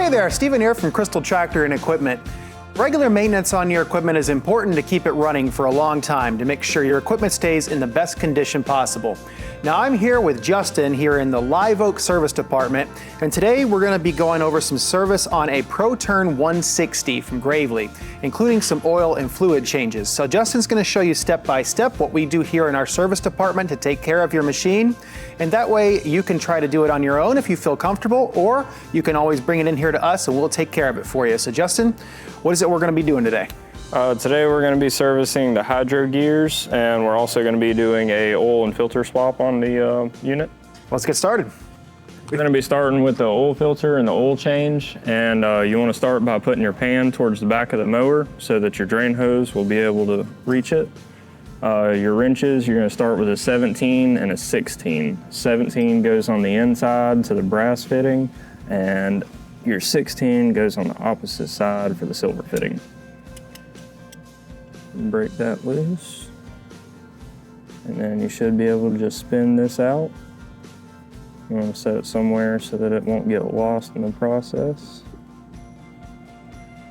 Hey there, Steven here from Crystal Tractor and Equipment. Regular maintenance on your equipment is important to keep it running for a long time to make sure your equipment stays in the best condition possible. Now I'm here with Justin here in the Live Oak Service Department, and today we're going to be going over some service on a ProTurn 160 from Gravely, including some oil and fluid changes. So Justin's going to show you step by step what we do here in our service department to take care of your machine, and that way you can try to do it on your own if you feel comfortable, or you can always bring it in here to us and we'll take care of it for you. So Justin, what is it we're going to be doing today? Today we're going to be servicing the hydro gears, and we're also going to be doing a oil and filter swap on the unit. Let's get started. We're going to be starting with the oil filter and the oil change, and you want to start by putting your pan towards the back of the mower so that your drain hose will be able to reach it. Your wrenches, you're going to start with a 17 and a 16. 17 goes on the inside to the brass fitting, and your 16 goes on the opposite side for the silver fitting. Break that loose, and then you should be able to just spin this out. You want to set it somewhere so that it won't get lost in the process,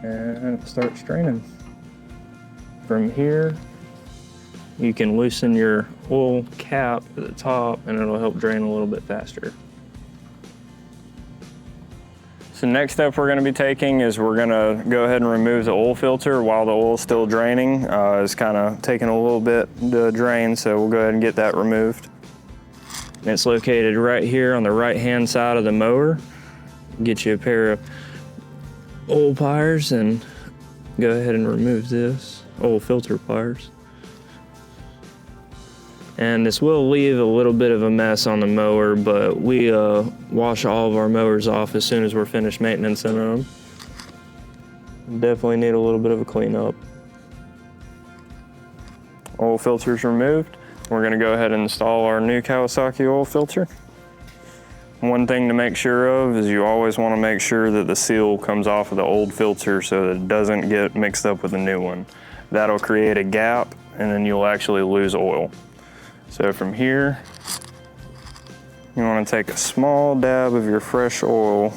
and start straining. From here, you can loosen your oil cap at the top, and it'll help drain a little bit faster. So next step we're going to be taking is we're going to go ahead and remove the oil filter while the oil is still draining. It's kind of taking a little bit to drain, so we'll go ahead and get that removed. And it's located right here on the right hand side of the mower. Get you a pair of oil pliers and go ahead and remove this, oil filter pliers. And this will leave a little bit of a mess on the mower, but we wash all of our mowers off as soon as we're finished maintenance in them. Definitely need a little bit of a cleanup. Oil filter's removed. We're gonna go ahead and install our new Kawasaki oil filter. One thing to make sure of is you always wanna make sure that the seal comes off of the old filter so that it doesn't get mixed up with the new one. That'll create a gap, and then you'll actually lose oil. So from here, you want to take a small dab of your fresh oil,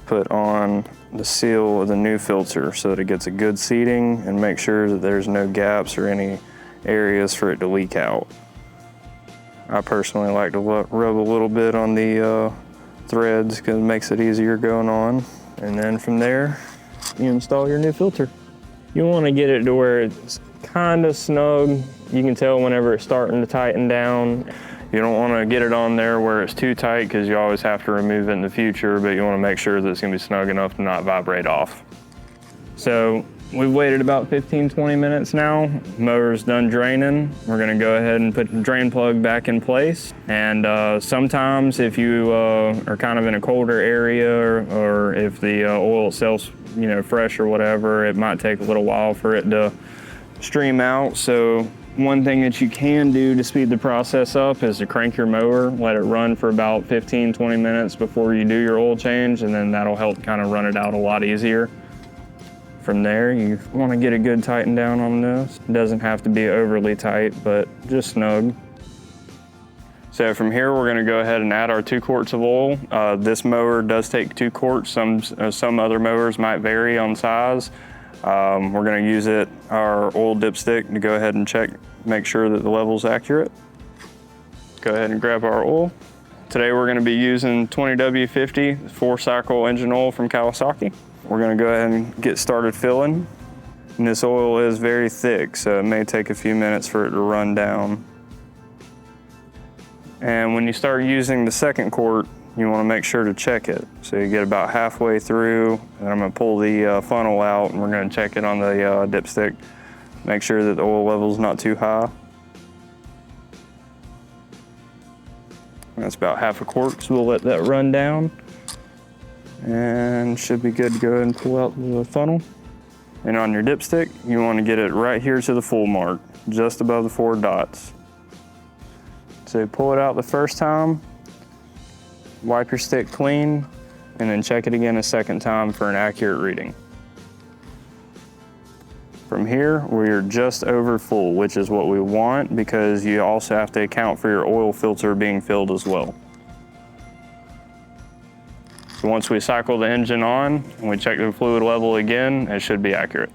put on the seal of the new filter so that it gets a good seating, and make sure that there's no gaps or any areas for it to leak out. I personally like to rub a little bit on the threads because it makes it easier going on. And then from there, you install your new filter. You want to get it to where it's kind of snug. You can tell whenever it's starting to tighten down. You don't want to get it on there where it's too tight because you always have to remove it in the future, but you want to make sure that it's going to be snug enough to not vibrate off. So we've waited about 15-20 minutes now. Mower's done draining. We're going to go ahead and put the drain plug back in place. And sometimes if you are kind of in a colder area, or if the oil itself's fresh or whatever, it might take a little while for it to stream out. So one thing that you can do to speed the process up is to crank your mower, let it run for about 15-20 minutes before you do your oil change, and then that'll help kind of run it out a lot easier. From there, you want to get a good tighten down on this. It doesn't have to be overly tight, but just snug. So from here, we're going to go ahead and add our 2 quarts of oil. This mower does take 2 quarts. Some other mowers might vary on size. We're going to use our oil dipstick to go ahead and check, make sure that the level's accurate. Go ahead and grab our oil. Today we're going to be using 20W50 4-cycle engine oil from Kawasaki. We're going to go ahead and get started filling. And this oil is very thick, so it may take a few minutes for it to run down. And when you start using the 2nd quart, you want to make sure to check it. So you get about halfway through, and I'm going to pull the funnel out, and we're going to check it on the dipstick. Make sure that the oil level is not too high. That's about half a quart, so we'll let that run down. And should be good to go ahead and pull out the funnel. And on your dipstick, you want to get it right here to the full mark, just above the 4 dots. So you pull it out the first time, wipe your stick clean, and then check it again a second time for an accurate reading. From here, we're just over full, which is what we want because you also have to account for your oil filter being filled as well. Once we cycle the engine on and we check the fluid level again, it should be accurate.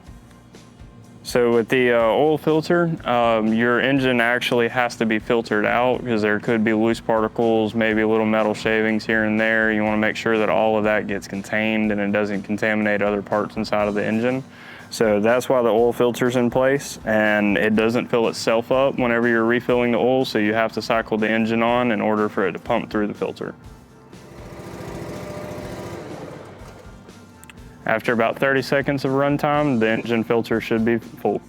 So with the oil filter, your engine actually has to be filtered out because there could be loose particles, maybe little metal shavings here and there. You want to make sure that all of that gets contained and it doesn't contaminate other parts inside of the engine. So that's why the oil filter's in place, and it doesn't fill itself up whenever you're refilling the oil, so you have to cycle the engine on in order for it to pump through the filter. After about 30 seconds of runtime, the engine filter should be full.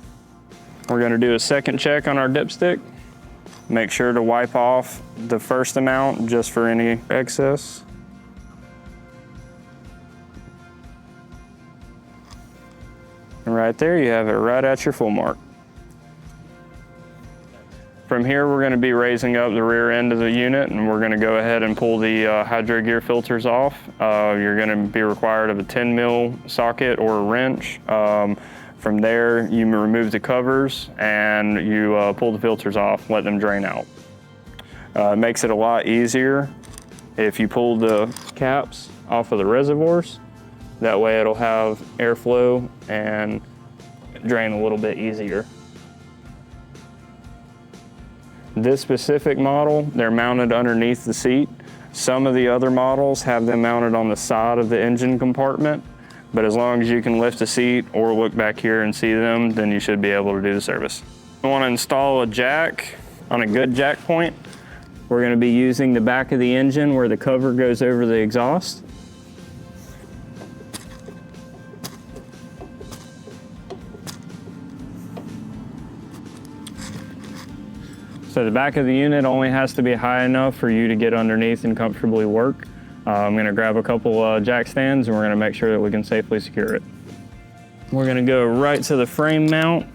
We're going to do a second check on our dipstick. Make sure to wipe off the first amount just for any excess. And right there, you have it right at your full mark. From here, we're going to be raising up the rear end of the unit, and we're going to go ahead and pull the hydro gear filters off. You're going to be required of a 10 mil socket or a wrench. From there, you remove the covers and you pull the filters off, let them drain out. It makes it a lot easier if you pull the caps off of the reservoirs. That way it'll have airflow and drain a little bit easier. This specific model, they're mounted underneath the seat. Some of the other models have them mounted on the side of the engine compartment, but as long as you can lift the seat or look back here and see them, then you should be able to do the service. You want to install a jack on a good jack point. We're going to be using the back of the engine where the cover goes over the exhaust. So the back of the unit only has to be high enough for you to get underneath and comfortably work. I'm going to grab a couple jack stands and we're going to make sure that we can safely secure it. We're going to go right to the frame mount.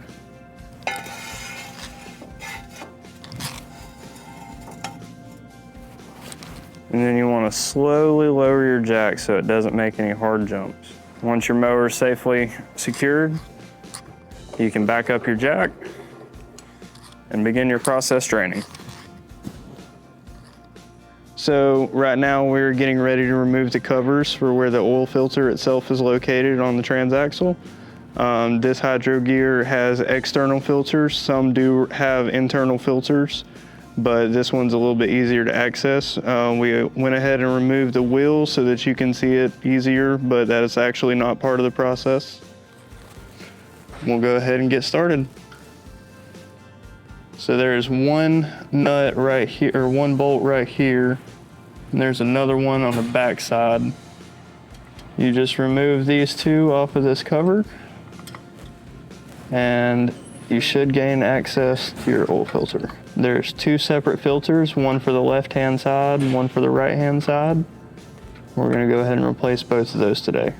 And then you want to slowly lower your jack so it doesn't make any hard jumps. Once your mower is safely secured, you can back up your jack and begin your process draining. So right now we're getting ready to remove the covers for where the oil filter itself is located on the transaxle. This hydro gear has external filters. Some do have internal filters, but this one's a little bit easier to access. We went ahead and removed the wheel so that you can see it easier, but that is actually not part of the process. We'll go ahead and get started. So there's one nut right here, or one bolt right here, and there's another one on the back side. You just remove these two off of this cover, and you should gain access to your oil filter. There's two separate filters, one for the left-hand side and one for the right-hand side. We're gonna go ahead and replace both of those today.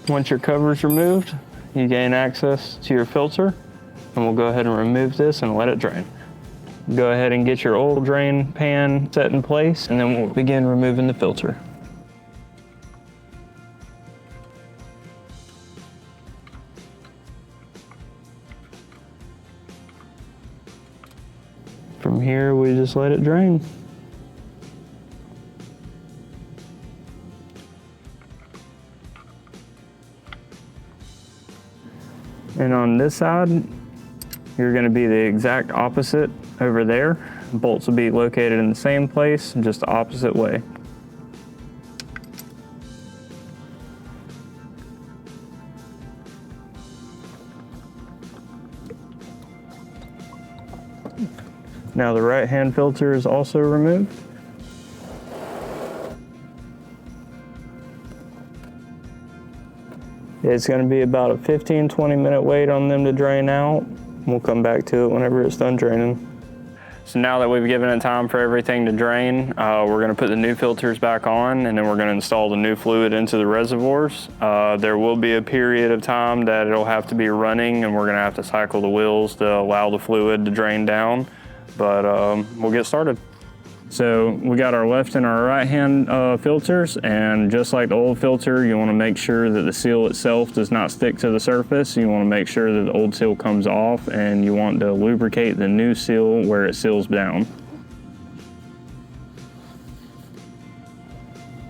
Once your cover is removed, you gain access to your filter, and we'll go ahead and remove this and let it drain. Go ahead and get your oil drain pan set in place, and then we'll begin removing the filter. From here, we just let it drain. And on this side, you're going to be the exact opposite over there. Bolts will be located in the same place, just the opposite way. Now the right-hand filter is also removed. It's going to be about a 15-20 minute wait on them to drain out. We'll come back to it whenever it's done draining. So now that we've given it time for everything to drain, we're going to put the new filters back on, and then we're going to install the new fluid into the reservoirs. There will be a period of time that it'll have to be running, and we're going to have to cycle the wheels to allow the fluid to drain down, but we'll get started. So we got our left and our right hand filters, and just like the old filter, you want to make sure that the seal itself does not stick to the surface. You want to make sure that the old seal comes off, and you want to lubricate the new seal where it seals down.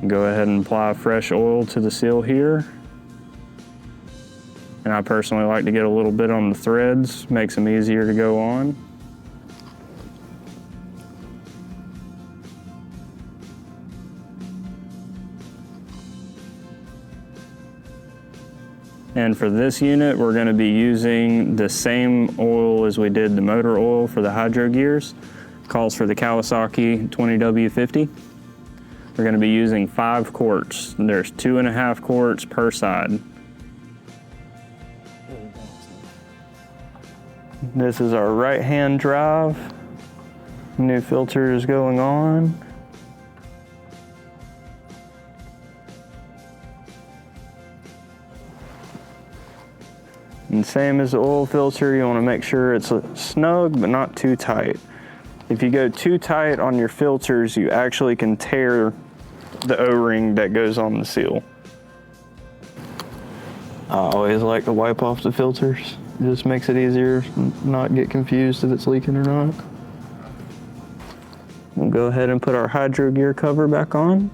Go ahead and apply fresh oil to the seal here. And I personally like to get a little bit on the threads, makes them easier to go on. And for this unit, we're going to be using the same oil as we did the motor oil for the hydro gears. Calls for the Kawasaki 20W50. We're going to be using 5 quarts. There's 2.5 quarts per side. This is our right-hand drive. New filter is going on. And same as the oil filter, you want to make sure it's snug but not too tight. If you go too tight on your filters, you actually can tear the O-ring that goes on the seal. I always like to wipe off the filters. It just makes it easier to not get confused if it's leaking or not. We'll go ahead and put our hydro gear cover back on.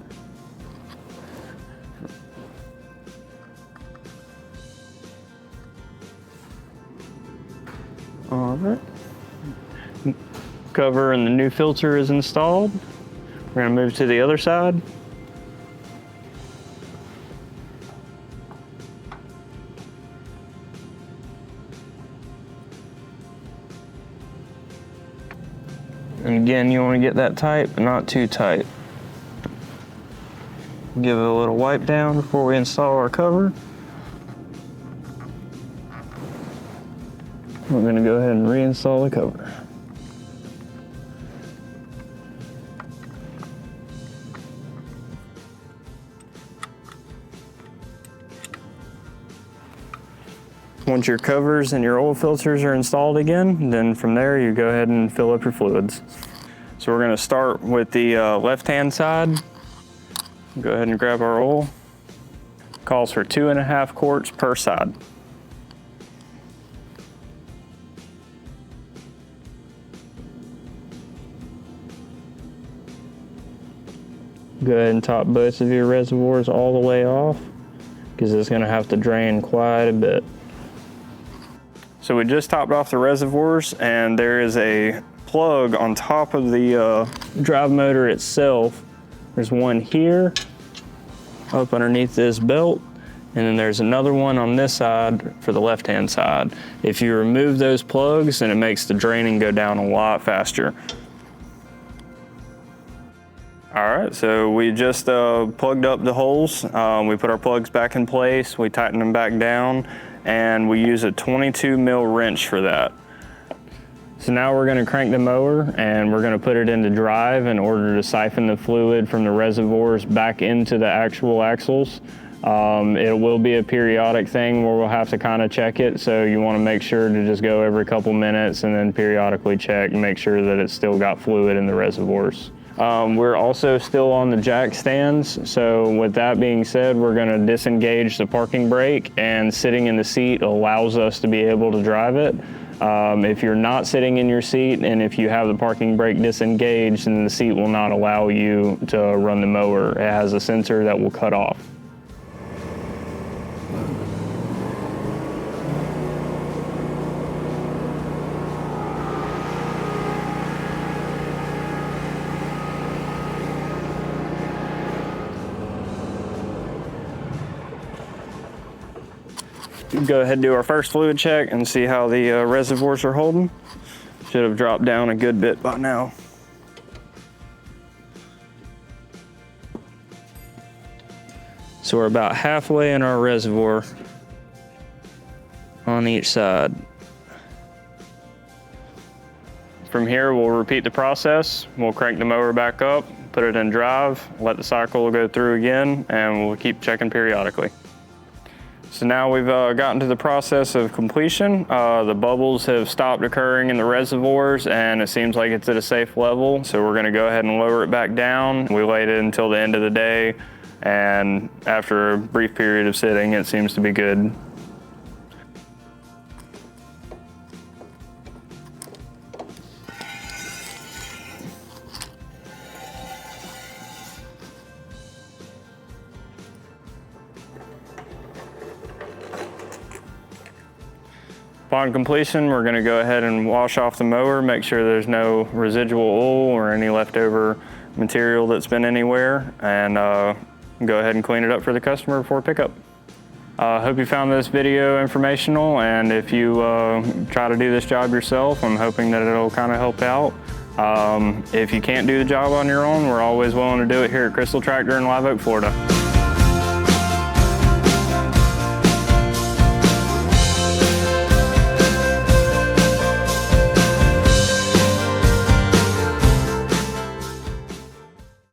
All right. Cover and the new filter is installed. We're going to move to the other side. And again, you want to get that tight, but not too tight. Give it a little wipe down before we install our cover. We're going to go ahead and reinstall the cover. Once your covers and your oil filters are installed again, then from there you go ahead and fill up your fluids. So we're going to start with the left-hand side. Go ahead and grab our oil. Calls for 2.5 quarts per side. Go ahead and top both of your reservoirs all the way off, because it's going to have to drain quite a bit. So we just topped off the reservoirs, and there is a plug on top of the drive motor itself. There's one here, up underneath this belt, and then there's another one on this side for the left-hand side. If you remove those plugs, then it makes the draining go down a lot faster. All right, so we just plugged up the holes. We put our plugs back in place, we tightened them back down, and we use a 22 mil wrench for that. So now we're gonna crank the mower and we're gonna put it into drive in order to siphon the fluid from the reservoirs back into the actual axles. It will be a periodic thing where we'll have to kind of check it, so you want to make sure to just go every couple minutes and then periodically check and make sure that it's still got fluid in the reservoirs. We're also still on the jack stands, so with that being said, we're going to disengage the parking brake, and sitting in the seat allows us to be able to drive it. If you're not sitting in your seat and if you have the parking brake disengaged, then the seat will not allow you to run the mower. It has a sensor that will cut off. Go ahead and do our first fluid check and see how the reservoirs are holding. Should have dropped down a good bit by now. So we're about halfway in our reservoir on each side. From here, we'll repeat the process. We'll crank the mower back up, put it in drive, let the cycle go through again, and we'll keep checking periodically. So now we've gotten to the process of completion. The bubbles have stopped occurring in the reservoirs and it seems like it's at a safe level. So we're gonna go ahead and lower it back down. We waited until the end of the day, and after a brief period of sitting, it seems to be good. Upon completion, we're going to go ahead and wash off the mower, make sure there's no residual oil or any leftover material that's been anywhere, and go ahead and clean it up for the customer before pickup. Hope you found this video informational, and if you try to do this job yourself, I'm hoping that it'll kind of help out. If you can't do the job on your own, we're always willing to do it here at Crystal Tractor in Live Oak, Florida.